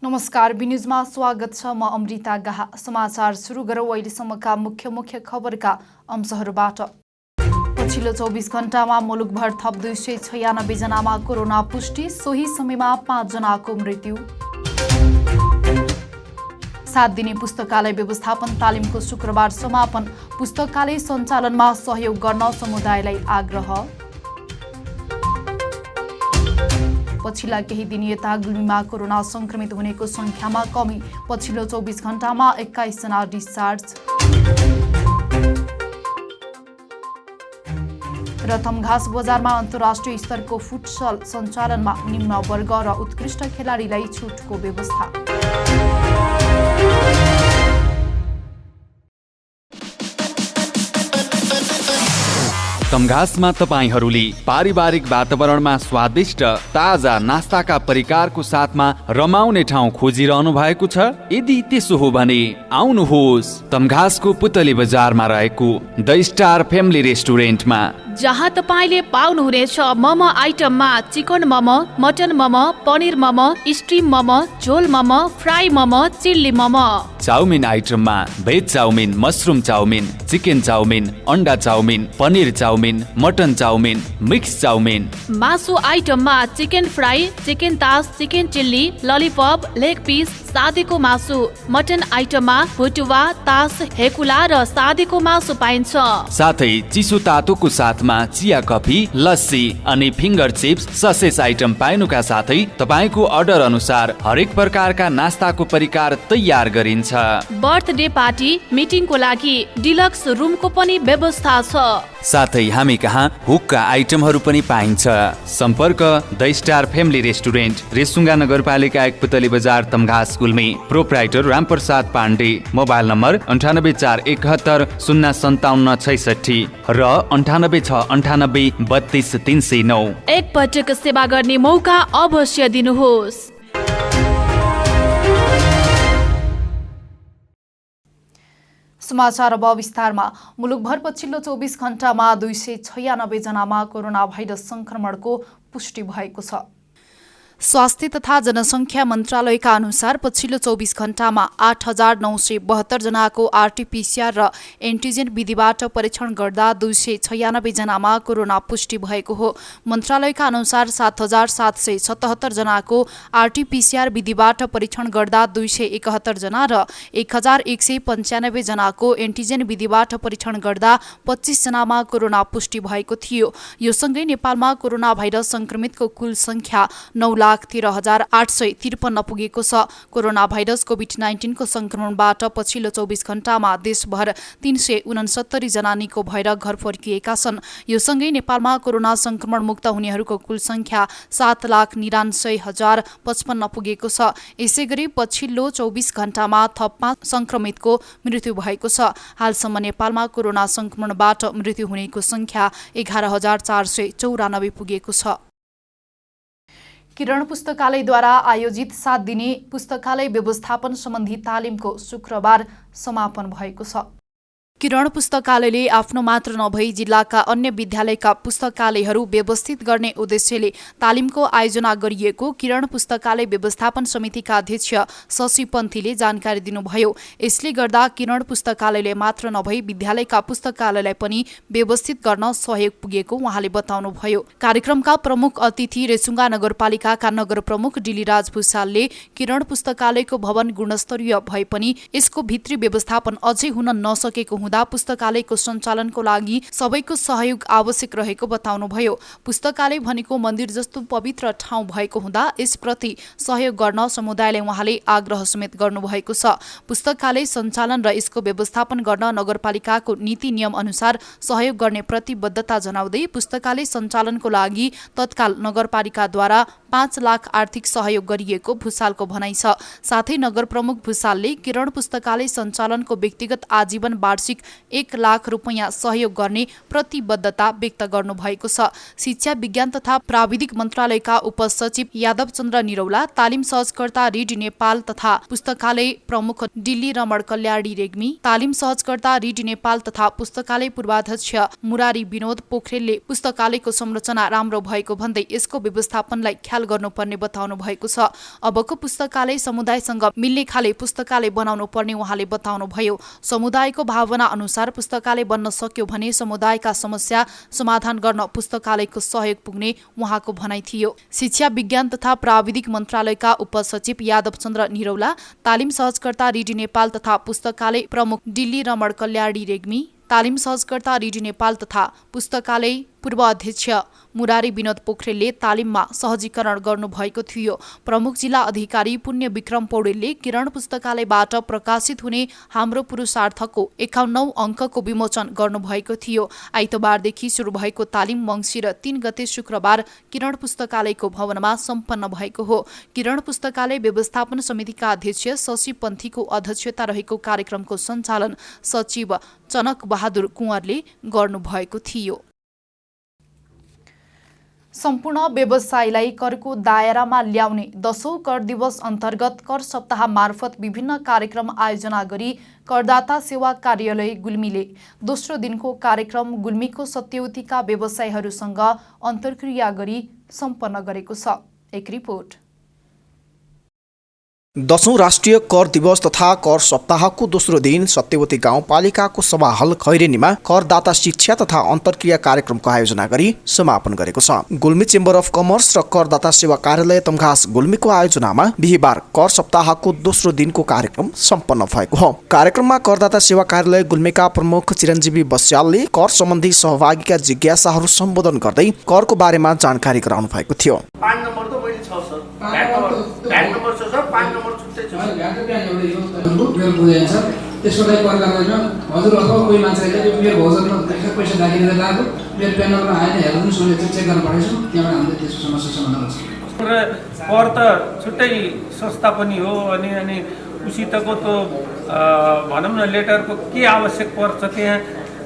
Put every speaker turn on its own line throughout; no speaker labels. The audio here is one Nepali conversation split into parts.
नमस्कार, बिन्युजमा स्वागत छ। म अमृता गाहा। समाचार सुरु गरौँ अहिलेसम्मका मुख्य खबरका अंशहरूबाट। पछिल्लो 24 घण्टामा मुलुकभर थप 296 जनामा कोरोना पुष्टि, सोही समयमा 5 जनाको मृत्यु। 7 दिने पुस्तकालय व्यवस्थापन तालिमको शुक्रबार समापन, पुस्तकालय सञ्चालनमा सहयोग गर्न समुदायलाई आग्रह। पछिल्ला केही दिन यता गुल्मीमा कोरोना संक्रमित हुनेको संख्यामा कमी, पछिल्लो 24 घण्टामा 21 जना डिस्चार्ज। रतमघास बजारमा अन्तर्राष्ट्रिय स्तरको फुटसल सञ्चालनमा निम्न वर्ग र उत्कृष्ट खेलाडीलाई छुटको व्यवस्था।
तमघासमा तपाईहरूले पारिवारिक वातावरणमा स्वादिष्ट ताजा नास्ताका परिकारको साथमा रमाउने ठाउँ खोजिरहनु भएको छ? यदि त्यसो हो भने आउनुहोस् तमघासको पुतली बजारमा रहेको द स्टार फ्यामिली रेस्टुरेन्टमा,
जहाँ तपाईले पाउनुहुनेछ मोमो आइटममा chicken momo, mutton momo, paneer momo, steam momo, jhol momo, fry momo, chilli momo.
Chowmein आइटममा veg chowmein, mushroom chowmein, chicken chowmein, अन्डा chowmein, paneer chowmein, mutton chowmein, mix chowmein.
मासु आइटममा chicken fry, chicken taas, chicken chilli, lollipop, leg piece, सादेको मासु। मटन आइटममा भुटुवा, तास, हेकुला र सादेको मासु पाइन्छ।
साथै चिसो तातोको साथमा चिया, कफी, लस्सी अनि फिङ्गर चिप्स, ससेज आइटम पाइनुका साथै तपाईको अर्डर अनुसार हरेक प्रकारका नास्ताको परिकार तयार गरिन्छ।
बर्थडे पार्टी, मिटिङको लागि डिलक्स रुमको पनि व्यवस्था छ।
साथै हामी कहाँ हुक्का आइटमहरू पनि पाइन्छ। सम्पर्क the star family restaurant, Resunga नगरपालिका 1 Putali Bazar, Tamghas Gulmi. Proprietor Ramprasad Pande. Mobile number 9841 05766 र 9869 32 309।
एक पटक सेवा गर्ने मौका अवश्य दिनुहोस्।
समाचार अब विस्तारमा। मुलुकभर पछिल्लो 24 घण्टामा 296 जनामा कोरोना भाइरस संक्रमणको पुष्टि भएको छ। स्वास्थ्य तथा जनसङ्ख्या मन्त्रालयका अनुसार पछिल्लो 24 घण्टामा 8972 जनाको आरटीपीसीआर र एन्टिजेन विधिबाट परीक्षण गर्दा 296 जनामा कोरोना पुष्टि भएको हो। मन्त्रालयका अनुसार 7777 जनाको आरटीपीसीआर विधिबाट परीक्षण गर्दा 271 जना र 1195 जनाको एन्टिजेन विधिबाट परीक्षण गर्दा 25 जनामा कोरोना पुष्टि भएको थियो। यो सँगै नेपालमा कोरोना भाइरस संक्रमितको कुल संख्या 9,13,853 पुगेको छ। कोरोना भाइरस कोभिड-19 को संक्रमणबाट पछिल्लो 24 घण्टामा देशभर 369 जना निको भएर घर फर्किएका छन्। यो सँगै नेपालमा कोरोना संक्रमण मुक्त हुनेहरूको कुल संख्या 7,99,055 पुगेको छ। यसैगरी पछिल्लो 24 घण्टामा थप 5 संक्रमितको मृत्यु भएको छ। हालसम्म नेपालमा कोरोना संक्रमणबाट मृत्यु हुनेको संख्या 11,494 पुगेको छ। किरण पुस्तकालयद्वारा आयोजित 7 दिने पुस्तकालय व्यवस्थापन सम्बन्धी तालिमको शुक्रबार समापन भएको छ। किरण पुस्तकालयले आफ्नो मात्र नभई जिल्लाका अन्य विद्यालयका पुस्तकालयहरू व्यवस्थित गर्ने उद्देश्यले तालिमको आयोजना गरिएको किरण पुस्तकालय व्यवस्थापन समितिका अध्यक्ष शशि पन्थीले जानकारी दिनुभयो। यसले गर्दा किरण पुस्तकालयले मात्र नभई विद्यालयका पुस्तकालयलाई पनि व्यवस्थित गर्न सहयोग पुगेको उहाँले बताउनुभयो। कार्यक्रमका प्रमुख अतिथि रेसुङ्गा नगरपालिकाका नगर प्रमुख डिलिराज भुसालले किरण पुस्तकालयको भवन गुणस्तरीय भए पनि यसको भित्री व्यवस्थापन अझै हुन नसकेको हुँदा पुस्तकालयको सञ्चालनको लागि सबैको सहयोग आवश्यक रहेको बताउनुभयो। पुस्तकालय भनेको मन्दिर जस्तो पवित्र ठाउँ भएको हुँदा यसप्रति सहयोग गर्न समुदायलाई उहाँले आग्रह समेत गर्नुभएको छ। पुस्तकालय सञ्चालन र यसको व्यवस्थापन गर्न नगरपालिकाको नीति नियम अनुसार सहयोग गर्ने प्रतिबद्धता जनाउँदै पुस्तकालय सञ्चालनको लागि तत्काल नगरपालिकाद्वारा 5 लाख आर्थिक सहयोग गरिएको भुसालको भनाइ छ। साथै नगर प्रमुख भुसालले किरण पुस्तकालय सञ्चालनको व्यक्तिगत आजीवन वार्षिक वार्षिक 1 लाख रुपैयाँ सहयोग गर्ने प्रतिबद्धता व्यक्त गर्नुभएको छ। शिक्षा विज्ञान तथा प्राविधिक मन्त्रालयका उपसचिव यादव चन्द्र निरौला, तालिम सहजकर्ता रिड नेपाल तथा पुस्तकालय प्रमुख दिल्ली रमण कल्याणी रेग्मी, तालिम सहजकर्ता रिड नेपाल तथा पुस्तकालय पूर्वाध्यक्ष मुरारी विनोद पोखरेलले पुस्तकालयको संरचना राम्रो भएको भन्दै यसको व्यवस्थापनलाई ख्याल गर्नुपर्ने बताउनु भएको छ। अबको पुस्तकालय समुदायसँग मिल्ने खाले पुस्तकालय बनाउनु पर्ने उहाँले बताउनुभयो। समुदायको भावना अनुसार पुस्तकालय बन्न सक्यो भने समुदायका समस्या समाधान गर्न पुस्तकालयको सहयोग पुग्ने उहाँको भनाइ थियो। शिक्षा विज्ञान तथा प्राविधिक मन्त्रालयका उपसचिव यादव चन्द्र निरौला, तालिम सहजकर्ता रिड नेपाल तथा पुस्तकालय प्रमुख दिल्ली रमण कल्याणी रेग्मी, तालिम सहजकर्ता रिड नेपाल तथा पुस्तकालय पूर्व अध्यक्ष मुरारी विनोद पोखरेलले तालिममा सहजीकरण गर्नुभएको थियो। प्रमुख जिल्ला अधिकारी पुण्य विक्रम पौडेलले किरण पुस्तकालयबाट प्रकाशित हुने हाम्रो पुरुषार्थको 51औं अङ्कको विमोचन गर्नुभएको थियो। आइतबारदेखि सुरु भएको तालिम मङ्सिर 3 गते शुक्रबार किरण पुस्तकालयको भवनमा सम्पन्न भएको हो। किरण पुस्तकालय व्यवस्थापन समितिका अध्यक्ष शशि पन्थीको अध्यक्षता रहेको कार्यक्रमको सञ्चालन सचिव चनक बहादुर कुँवरले गर्नुभएको थियो। सम्पूर्ण व्यवसायलाई करको दायरामा ल्याउने 10औं कर दिवस अन्तर्गत कर सप्ताह मार्फत विभिन्न कार्यक्रम आयोजना गरी करदाता सेवा कार्यालय गुल्मीले दोस्रो दिनको कार्यक्रम गुल्मीको सत्यवतीका व्यवसायीहरूसँग अन्तर्क्रिया गरी सम्पन्न गरेको छ। एक रिपोर्ट।
10औं राष्ट्रिय कर दिवस तथा कर सप्ताहको दोस्रो दिन सत्यवती गाउँपालिकाको सभा हल खैरेनीमा करदाता शिक्षा तथा अन्तर्क्रिया कार्यक्रमको आयोजना गरी समापन गरेको छ। गुल्मी चेम्बर अफ कमर्स र करदाता सेवा कार्यालय तमघास गुल्मीको आयोजनामा बिहीबार कर सप्ताहको दोस्रो दिनको कार्यक्रम सम्पन्न भएको हो। कार्यक्रममा करदाता सेवा कार्यालय गुल्मीका प्रमुख चिरञ्जीवी बस्यालले कर सम्बन्धी सहभागीका जिज्ञासाहरू सम्बोधन गर्दै करको बारेमा जानकारी गराउनु भएको थियो।
त्यसको लागि पर्दामा हजुर अथवा कोही मान्छेले मेरो भोजनमा पैसा राखिदिएर गएको मेरो प्यानलमा आएन हेर्नुहोस् मैले चेक गर्न पठाइछु त्यहाँबाट हामीले त्यसको समस्या समाधान गर्छौँ।
र कर त छुट्टै संस्था पनि हो अनि उसितको त भनौँ न लेटरको के आवश्यक पर्छ त्यहाँ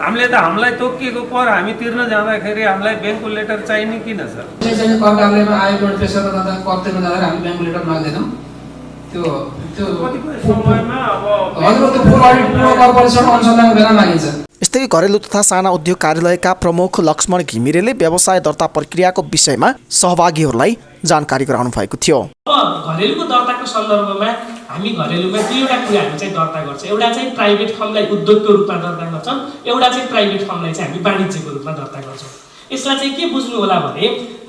हामीले त हामीलाई तोकिएको कर हामी तिर्न जाँदाखेरि हामीलाई ब्याङ्कको लेटर चाहिने किन सर?
चाहिँ कर कार्यालयमा आएको पेसा गर्दा कर तिर्न जाँदाखेरि हामी ब्याङ्कको लेटर माग्दैनौँ। त्यो
समयमा अब
यस्तै घरेलु तथा साना उद्योग कार्यालयका प्रमुख लक्ष्मण घिमिरेले व्यवसाय दर्ता प्रक्रियाको विषयमा सहभागीहरूलाई जानकारी गराउनु भएको थियो।
घरेलुको दर्ताको सन्दर्भमा हामी घरेलुमा दुईवटा कुरा हामी चाहिँ दर्ता गर्छौँ। एउटा चाहिँ प्राइभेट फर्मलाई उद्योगको रूपमा दर्ता गर्छौँ, एउटा चाहिँ प्राइभेट फर्मलाई चाहिँ हामी वाणिज्यको रूपमा दर्ता गर्छौँ। यसलाई चाहिँ के बुझ्नु होला भने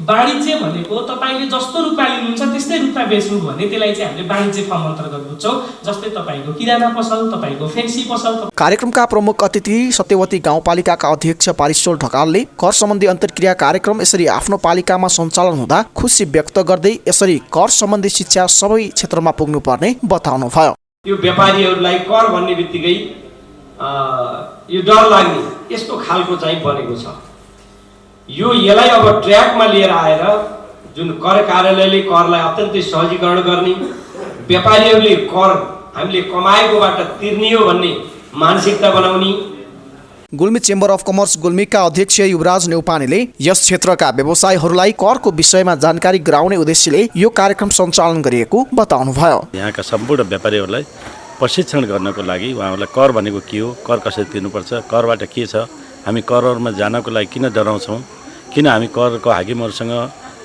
वाणिज्य भनेको तपाईले जस्तो रूपमा लिनुहुन्छ त्यस्तै रूपमा बेच्नु भने त्यसलाई चाहिँ हामीले वाणिज्य फर्म अन्तर्गत बुझ्छौँ। जस्तै तपाईको किराना पसल, तपाईको फेन्सी पसल।
कार्यक्रमका प्रमुख अतिथि सत्यवती गाउँपालिकाका अध्यक्ष पारिश्चोल ढकालले कर सम्बन्धी अन्तर्क्रिया कार्यक्रम यसरी आफ्नो पालिकामा सञ्चालन हुँदा खुसी व्यक्त गर्दै यसरी कर सम्बन्धी शिक्षा सबै क्षेत्रमा पुग्नुपर्ने बताउनु भयो।
यो व्यापारीहरूलाई कर भन्ने बित्तिकै यो डर लाग्ने यस्तो खालको चाहिँ बनेको छ। यसलाई अब ट्र्याकमा लिएर आएर जुन कर कार्यालयले करलाई अत्यन्तै सहजीकरण गर्ने, व्यापारीहरूले कर हामीले कमाएकोबाट तिर्ने हो भन्ने मानसिकता बनाउने।
गुल्मी चेम्बर अफ कमर्स गुल्मीका अध्यक्ष युवराज नेउपानेले यस क्षेत्रका व्यवसायीहरूलाई करको विषयमा जानकारी गराउने उद्देश्यले यो कार्यक्रम सञ्चालन गरिएको बताउनुभयो।
यहाँका सम्पूर्ण व्यापारीहरूलाई प्रशिक्षण गर्नको लागि उहाँहरूलाई कर भनेको के हो, कर कसरी तिर्नुपर्छ, करबाट के छ, हामी करहरूमा जानको लागि किन डराउँछौँ, किन हामी करको हाकिमहरूसँग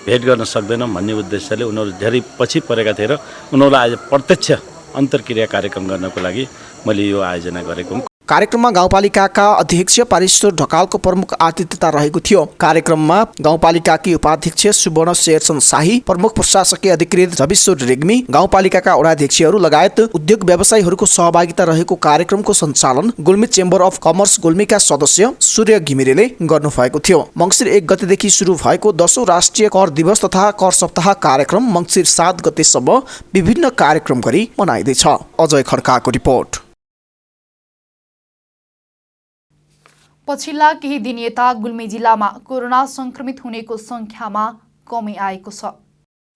भेट गर्न सक्दैनौँ भन्ने उद्देश्यले उनीहरू धेरै पछि परेका थिए र उनीहरूलाई आज प्रत्यक्ष अन्तर्क्रिया कार्यक्रम गर्नको लागि मैले यो आयोजना गरेको हुँ।
कार्यक्रममा गाउँपालिकाका अध्यक्ष पारिश्चोल ढकालको प्रमुख आतिथ्यता रहेको थियो। कार्यक्रममा गाउँपालिकाकी उपाध्यक्ष सुवर्ण शेरसन शाही, प्रमुख प्रशासकीय अधिकृत झबिश्वर रेग्मी, गाउँपालिकाका वडाध्यक्षहरू लगायत उद्योग व्यवसायीहरूको सहभागिता रहेको कार्यक्रमको सञ्चालन गुल्मी चेम्बर अफ कमर्स गुल्मीका सदस्य सूर्य घिमिरेले गर्नुभएको थियो। मङ्सिर 1 गतेदेखि सुरु भएको 10औं राष्ट्रिय कर दिवस तथा कर सप्ताह कार्यक्रम मङ्सिर 7 गतेसम्म विभिन्न कार्यक्रम गरी मनाइँदैछ। अजय खड्काको रिपोर्ट।
पछिल्ला केही दिन यता गुल्मी जिल्लामा कोरोना संक्रमित हुनेको संख्यामा कमी आएको छ।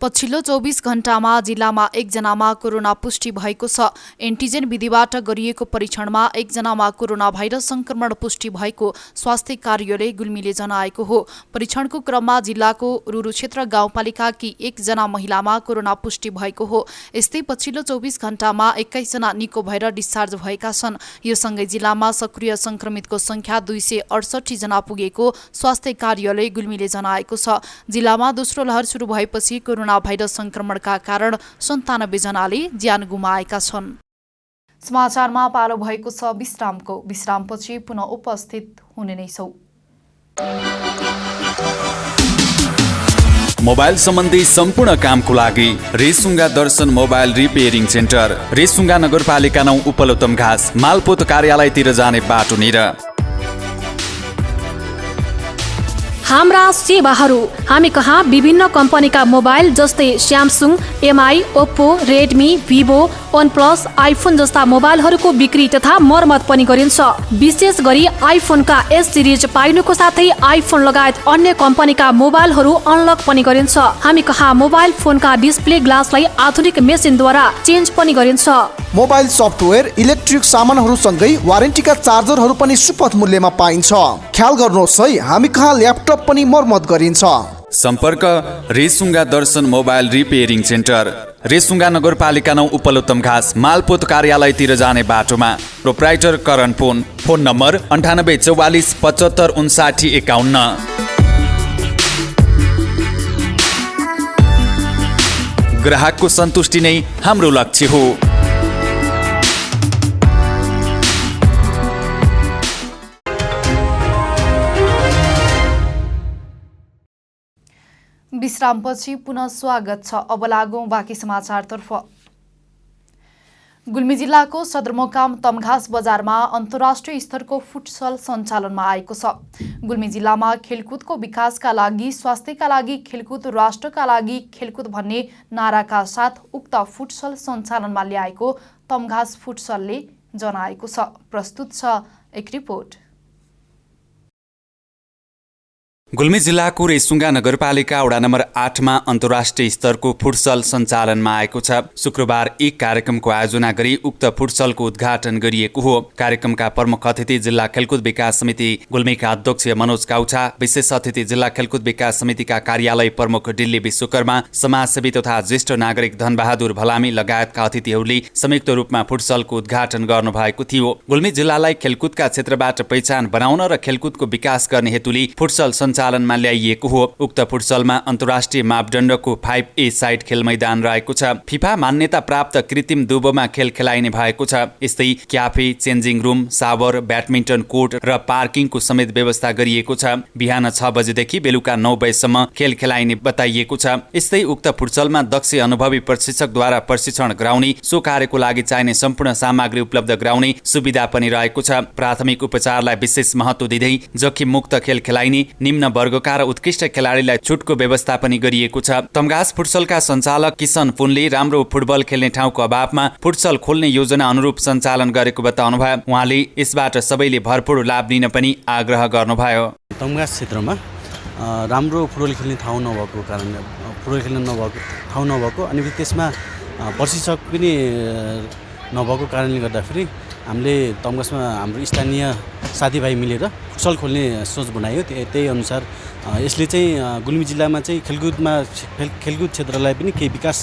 पछिल्लो 24 घण्टामा जिल्लामा 1 जनामा कोरोना पुष्टि भएको छ। एन्टिजेन विधिबाट गरिएको परीक्षणमा 1 जनामा कोरोना भाइरस संक्रमण पुष्टि भएको स्वास्थ्य कार्यालय गुल्मीले जनाएको हो। परीक्षणको क्रममा जिल्लाको रुरुक्षेत्र गाउँपालिकाकी 1 जना महिलामा कोरोना पुष्टि भएको हो। यस्तै पछिल्लो 24 घण्टामा 21 जना निको भएर डिस्चार्ज भएका छन्। यो सँगै जिल्लामा सक्रिय संक्रमितको संख्या 268 जना पुगेको स्वास्थ्य कार्यालय गुल्मीले जनाएको छ। जिल्लामा दोस्रो लहर सुरु भएपछि कोरोना भाइरस संक्रमणका कारण 97 जनाले ज्यान गुमाएका छन्। समाचारमा पालो भएको छ विश्रामको। विश्रामपछि पुनः उपस्थित हुने नै छौं।
मोबाइल सम्बन्धी सम्पूर्ण कामको लागि Resunga Darshan mobile repairing centre, Resunga नगरपालिका 9 उपलब्धम घाँस, मालपोत कार्यालयतिर जाने बाटोनिर।
हाम्रा सेवाहरू। हामी कहाँ विभिन्न कम्पनीका मोबाइल जस्तै Samsung, MI, Oppo, Redmi, Vivo, OnePlus, iPhone जस्ता मोबाइलहरूको बिक्री तथा मर्मत पनि गरिन्छ। विशेष गरी आइफोनका एस सिरिज पाइनुको साथै आइफोन लगायत अन्य कम्पनीका मोबाइलहरू अनलक पनि गरिन्छ। हामी कहाँ मोबाइल फोनका डिस्प्ले ग्लासलाई आधुनिक मेसिनद्वारा चेन्ज पनि गरिन्छ।
मोबाइल सफ्टवेयर, इलेक्ट्रिक सामानहरूसँगै वारेन्टीका चार्जरहरू पनि सुपथ मूल्यमा पाइन्छ। ख्याल गर्नुहोस् है, हामी कहाँ ल्यापटप पनि मर्मत गरिन्छ।
सम्पर्क Resunga Darshan mobile repairing centre, Resunga नगरपालिका 9 उपलब्धम घाँस, मालपोत कार्यालयतिर जाने बाटोमा। Proprietor Karan Pun. Phone number 9844 75 59 51। ग्राहकको सन्तुष्टि नै हाम्रो लक्ष्य हो।
विश्रामपछि पुनः स्वागत छ। अब लागौं बाँकी समाचारतर्फ। गुल्मी जिल्लाको सदरमुकाम तमघास बजारमा अन्तर्राष्ट्रिय स्तरको फुटसल सञ्चालनमा आएको छ। गुल्मी जिल्लामा खेलकुदको विकासका लागि, स्वास्थ्यका लागि खेलकुद, राष्ट्रका लागि खेलकुद भन्ने नाराका साथ उक्त फुटसल सञ्चालनमा ल्याएको तमघास फुटसलले जनाएको छ। प्रस्तुत छ एक रिपोर्ट।
गुल्मी जिल्लाको रेसुङ्गा नगरपालिका वडा नम्बर 8 मा अन्तर्राष्ट्रिय स्तरको फुटसल सञ्चालनमा आएको छ। शुक्रबार एक कार्यक्रमको आयोजना गरी उक्त फुटसलको उद्घाटन गरिएको हो। कार्यक्रमका प्रमुख अतिथि जिल्ला खेलकुद विकास समिति गुल्मीका अध्यक्ष मनोज काउछा, विशेष अतिथि जिल्ला खेलकुद विकास समितिका कार्यालय प्रमुख डिल्ली विश्वकर्मा, समाजसेवी तथा ज्येष्ठ नागरिक धनबहादुर भलामी लगायतका अतिथिहरूले संयुक्त रूपमा फुटसलको उद्घाटन गर्नुभएको थियो। गुल्मी जिल्लालाई खेलकुदका क्षेत्रबाट पहिचान बनाउन र खेलकुदको विकास गर्ने हेतुले फुटसल सञ्चालनमा ल्याइएको हो। उक्त फुटसलमा अन्तर्राष्ट्रिय मापदण्डको 5A साइड खेल मैदान रहेको छ। फिफा मान्यता प्राप्त कृत्रिम दुबोमा खेल खेलाइने भएको छ। यस्तै क्याफे, चेन्जिङ रुम, सावर, ब्याडमिन्टन कोर्ट र पार्किङको समेत व्यवस्था गरिएको छ। बिहान 6 बजेदेखि बेलुका 9 बजेसम्म खेल खेलाइने बताइएको छ। यस्तै उक्त फुटसलमा दक्ष अनुभवी प्रशिक्षकद्वारा प्रशिक्षण गराउने, सो कार्यको लागि चाहिने सम्पूर्ण सामग्री उपलब्ध गराउने सुविधा पनि रहेको छ। प्राथमिक उपचारलाई विशेष महत्त्व दिँदै जोखिम मुक्त खेल खेलाइने, निम्न वर्गका र उत्कृष्ट खेलाडीलाई छुटको व्यवस्था पनि गरिएको छ। तमघास फुटसलका सञ्चालक किसन पुनले राम्रो फुटबल खेल्ने ठाउँको अभावमा फुटसल खोल्ने योजना अनुरूप सञ्चालन गरेको बताउनुभयो। उहाँले यसबाट सबैले भरपूर लाभ लिन पनि आग्रह गर्नुभयो।
तमघास क्षेत्रमा राम्रो फुटबल खेल्ने ठाउँ नभएको कारणले, फुटबल खेल्न नभएको ठाउँ नभएको अनि त्यसमा प्रशिक्षक पनि नभएको कारणले गर्दाखेरि हामीले तमघासमा हाम्रो स्थानीय साथीभाइ मिलेर फुटसल खोल्ने सोच बनायो। त्यही अनुसार यसले चाहिँ गुल्मी जिल्लामा चाहिँ खेलकुद क्षेत्रलाई पनि केही विकास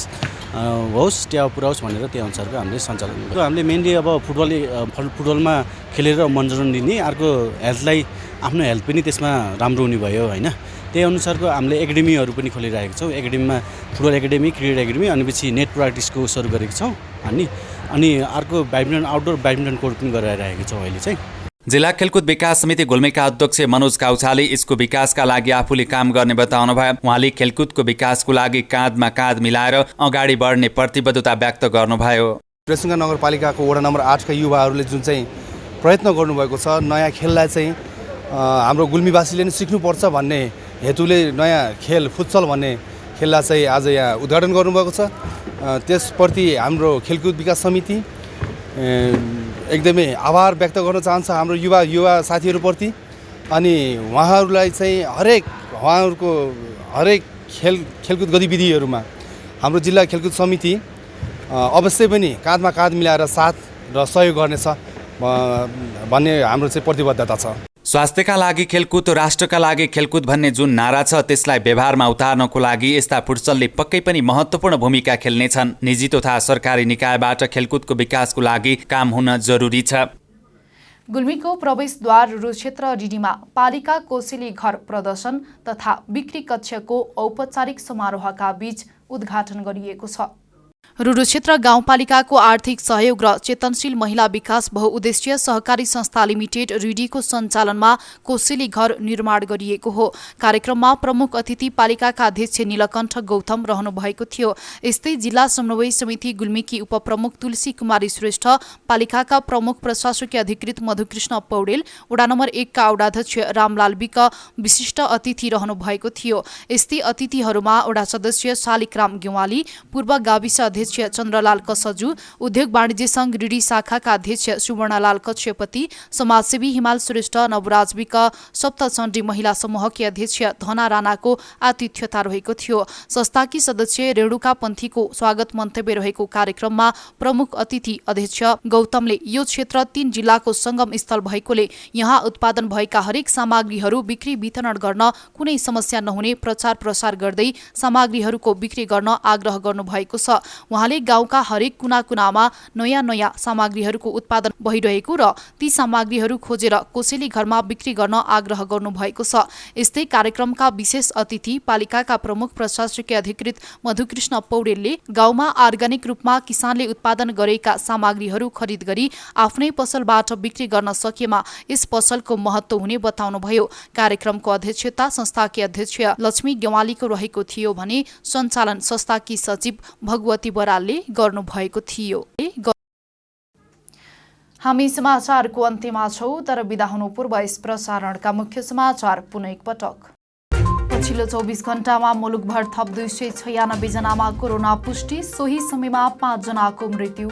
होस्, टेवा पुर्याओस् भनेर त्यही अनुसारको हामीले सञ्चालन गर्छौँ। हामीले मेनली अब फुटबलमा खेलेर मनोरञ्जन दिने, अर्को हेल्थलाई, आफ्नो हेल्थ पनि त्यसमा राम्रो हुने भयो होइन। त्यही अनुसारको हामीले एकाडेमीहरू पनि खोलिरहेको छौँ। एकाडेमीमा फुटबल एकाडेमी, क्रिकेट एकाडेमी, अनि पछि नेट प्र्याक्टिसको सुरु गरेको छौँ अनि अर्को ब्याडमिन्टन, आउटडोर ब्याडमिन्टन कोर्ट पनि गराइरहेको छौँ अहिले चाहिँ।
जिल्ला खेलकुद विकास समिति गुल्मीका अध्यक्ष मनोज काउछाले यसको विकासका लागि आफूले काम गर्ने बताउनु भयो। उहाँले खेलकुदको विकासको लागि काँधमा काँध मिलाएर अगाडि बढ्ने प्रतिबद्धता व्यक्त गर्नुभयो।
रेसुङ्गा नगरपालिकाको वडा नम्बर 8 का युवाहरूले जुन चाहिँ प्रयत्न गर्नुभएको छ, नयाँ खेललाई चाहिँ हाम्रो गुल्मीवासीले नै सिक्नुपर्छ भन्ने हेतुले नयाँ खेल फुटसल भन्ने खेललाई चाहिँ आज यहाँ उद्घाटन गर्नुभएको छ। त्यसप्रति हाम्रो खेलकुद विकास समिति एकदमै आभार व्यक्त गर्न चाहन्छ हाम्रो युवा साथीहरूप्रति। अनि उहाँहरूलाई चाहिँ उहाँहरूको हरेक खेलकुद गतिविधिहरूमा हाम्रो जिल्ला खेलकुद समिति अवश्य पनि काँधमा काँध मिलाएर साथ र सहयोग गर्नेछ भन्ने हाम्रो चाहिँ प्रतिबद्धता छ।
स्वास्थ्यका लागि खेलकुद, राष्ट्रका लागि खेलकुद भन्ने जुन नारा छ त्यसलाई व्यवहारमा उतार्नको लागि यस्ता फुटसलले पक्कै पनि महत्त्वपूर्ण भूमिका खेल्नेछन्। निजी तथा सरकारी निकायबाट खेलकुदको विकासको लागि काम हुन जरुरी छ।
गुल्मीको प्रवेशद्वार रुक्षेत्र डिडीमा पालिका कोसेली घर प्रदर्शन तथा बिक्री कक्षको औपचारिक समारोहका बीच उद्घाटन गरिएको छ। रुरुक्षेत्र गाउँपालिकाको आर्थिक सहयोग र चेतनशील महिला विकास बहुउद्देश्यीय सहकारी संस्था लिमिटेड रिडीको सञ्चालनमा कोसेली घर निर्माण गरिएको हो। कार्यक्रममा प्रमुख अतिथि पालिकाका अध्यक्ष नीलकण्ठ गौतम रहनु भएको थियो। यस्तै जिल्ला समन्वय समिति गुल्मीकी उपप्रमुख तुलसी कुमारी श्रेष्ठ, पालिकाका प्रमुख प्रशासकीय अधिकृत मधुकृष्ण पौडेल, वडा नम्बर 1 का वडाध्यक्ष रामलाल विक विशिष्ट अतिथि रहनु भएको थियो। यस्तै अतिथिहरूमा वडा सदस्य शालिकराम गेवाली, पूर्व गाविस अध्यक्ष चन्द्रलाल कसजु, उद्योग वाणिज्य संघ रिडी शाखाका अध्यक्ष सुवर्णलाल कक्षपति, समाजसेवी हिमाल श्रेष्ठ, नवराज विक, सप्तचण्डी महिला समूहकी अध्यक्ष धना राणाको आतिथ्यता रहेको थियो। संस्थाकी सदस्य रेणुका पन्थीको स्वागत मन्तव्य रहेको कार्यक्रममा प्रमुख अतिथि अध्यक्ष गौतमले यो क्षेत्र 3 जिल्लाको संगम स्थल भएकोले यहाँ उत्पादन भएका हरेक सामग्रीहरू बिक्री वितरण गर्न कुनै समस्या नहुने प्रचार प्रसार गर्दै सामग्रीहरूको बिक्री गर्न आग्रह गर्नुभएको छ। उहाँले गाउँका हरेक कुना कुनामा नयाँ नयाँ सामग्रीहरूको उत्पादन भइरहेको र ती सामग्रीहरू खोजेर कोसेली घरमा बिक्री गर्न आग्रह गर्नुभएको छ। यस्तै कार्यक्रमका विशेष अतिथि पालिकाका प्रमुख प्रशासकीय अधिकृत मधुकृष्ण पौडेलले गाउँमा अर्ग्यानिक रूपमा किसानले उत्पादन गरेका सामग्रीहरू खरिद गरी आफ्नै पसलबाट बिक्री गर्न सकेमा यस पसलको महत्त्व हुने बताउनुभयो। कार्यक्रमको अध्यक्षता संस्थाकी अध्यक्ष लक्ष्मी गेवालीको रहेको थियो भने सञ्चालन संस्थाकी सचिव भगवती बरालले गर्नुभएको थियो। हामी समाचारको अन्त्यमा छौं, तर बिदा हुनु पूर्व यस प्रसारणका मुख्य समाचार पुनः एकपटक। पछिल्लो 24 घण्टामा मुलुकभर थप 296 जनामा कोरोना पुष्टि, सोही समयमा 5 जनाको मृत्यु।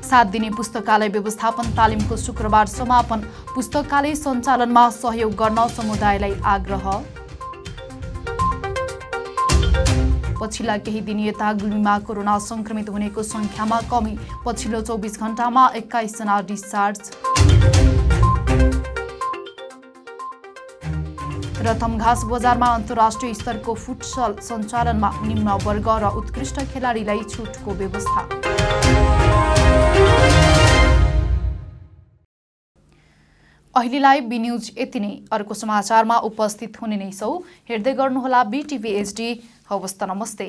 7 दिने पुस्तकालय व्यवस्थापन तालिमको शुक्रबार समापन, पुस्तकालय सञ्चालनमा सहयोग गर्न समुदायलाई आग्रह। पछिल्ला केही दिन यता गुल्मीमा कोरोना संक्रमित हुनेको संख्यामा कमी, पछिल्लो 24 घण्टामा 21 जना डिस्चार्ज। र तमघास बजारमा अन्तर्राष्ट्रिय स्तरको फुटसल सञ्चालनमा निम्न वर्ग र उत्कृष्ट खेलाडीलाई छुटको व्यवस्था। अहिलेलाई बी न्यूज यति नै। अर्को समाचारमा उपस्थित हुने नै छौं। हेर्दै गर्नुहोला BTV HD। हवस् त, नमस्ते।